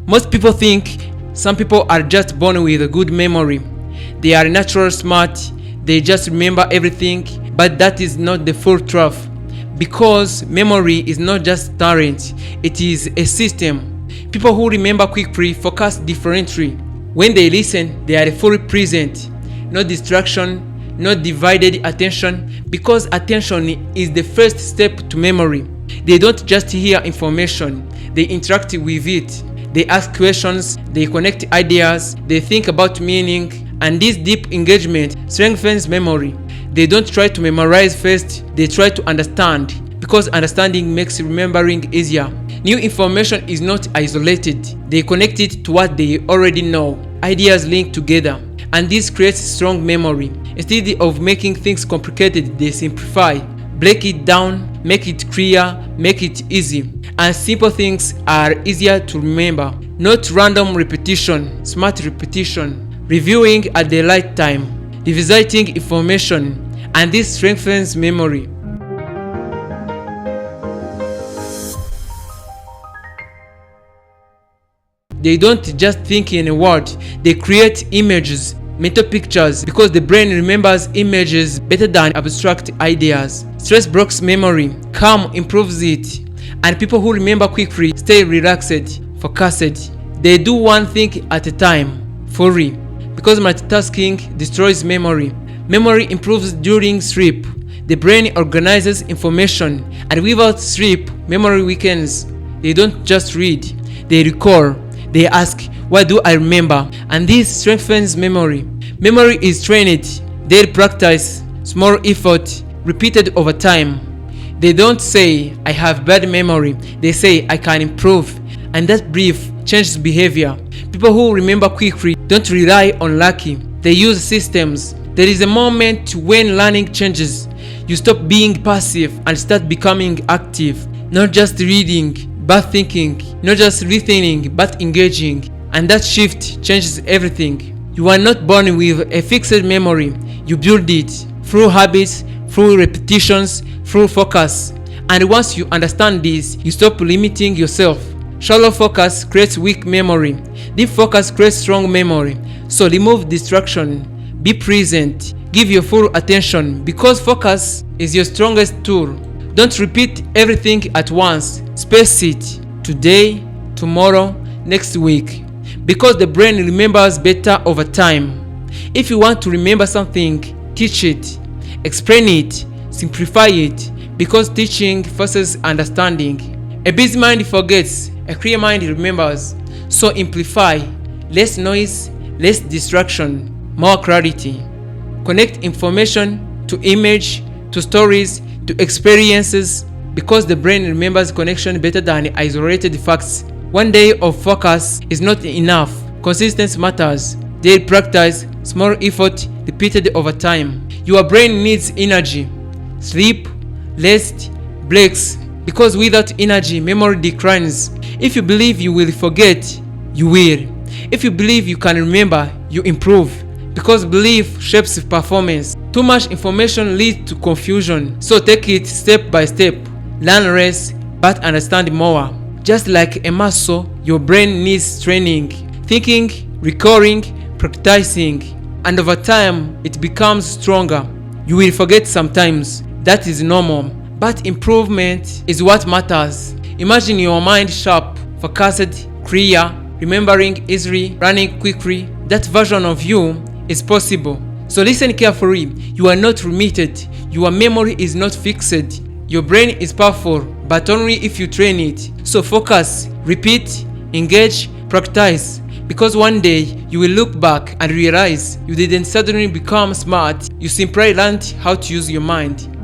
Most people think some people are just born with a good memory. They are natural smart, they just remember everything, but that is not the full truth. Because memory is not just talent, it is a system. People who remember quickly focus differently. When they listen, they are fully present. No distraction, no divided attention, because attention is the first step to memory. They don't just hear information, they interact with it. They ask questions, they connect ideas, they think about meaning, and this deep engagement strengthens memory. They don't try to memorize first, they try to understand, because understanding makes remembering easier. New information is not isolated, they connect it to what they already know. Ideas link together, and this creates strong memory. Instead of making things complicated, they simplify. Break it down, make it clear, make it easy. And simple things are easier to remember. Not random repetition, smart repetition. Reviewing at the right time, revisiting information, and this strengthens memory. They don't just think in a word, they create images, mental pictures, because the brain remembers images better than abstract ideas. Stress blocks memory, calm improves it, and people who remember quickly stay relaxed, focused. They do one thing at a time, fully, because multitasking destroys memory. Memory improves during sleep. The brain organizes information, and without sleep, memory weakens. They don't just read, they recall. They ask, what do I remember? And this strengthens memory. Memory is trained, daily practice, small effort, repeated over time. They don't say, I have bad memory. They say, I can improve. And that brief changes behavior. People who remember quickly don't rely on lucky. They use systems. There is a moment when learning changes. You stop being passive and start becoming active. Not just reading, but thinking. Not just listening, but engaging. And that shift changes everything. You are not born with a fixed memory. You build it through habits, through repetitions, through focus. And once you understand this, you stop limiting yourself. Shallow focus creates weak memory. Deep focus creates strong memory. So remove distraction. Be present. Give your full attention, because focus is your strongest tool. Don't repeat everything at once. Space it. Today, tomorrow, next week. Because the brain remembers better over time. If you want to remember something, teach it. Explain it. Simplify it. Because teaching forces understanding. A busy mind forgets. A clear mind remembers. So amplify. Less noise, less distraction, more clarity. Connect information to image, to stories, to experiences, because the brain remembers connection better than isolated facts. One day of focus is not enough. Consistency matters. Daily practice, small effort, repeated over time. Your brain needs energy. Sleep, rest, breaks, because without energy, memory declines. If you believe you will forget, you will. If you believe you can remember, you improve. Because belief shapes performance. Too much information leads to confusion, so take it step by step. Learn less, but understand more. Just like a muscle, your brain needs training, thinking, recalling, practicing, and over time, it becomes stronger. You will forget sometimes, that is normal, but improvement is what matters. Imagine your mind sharp, focused, clear, remembering easily, running quickly. That version of you is possible. So listen carefully. You are not limited. Your memory is not fixed. Your brain is powerful, but only if you train it. So focus, repeat, engage, practice. Because one day you will look back and realize you didn't suddenly become smart. You simply learned how to use your mind.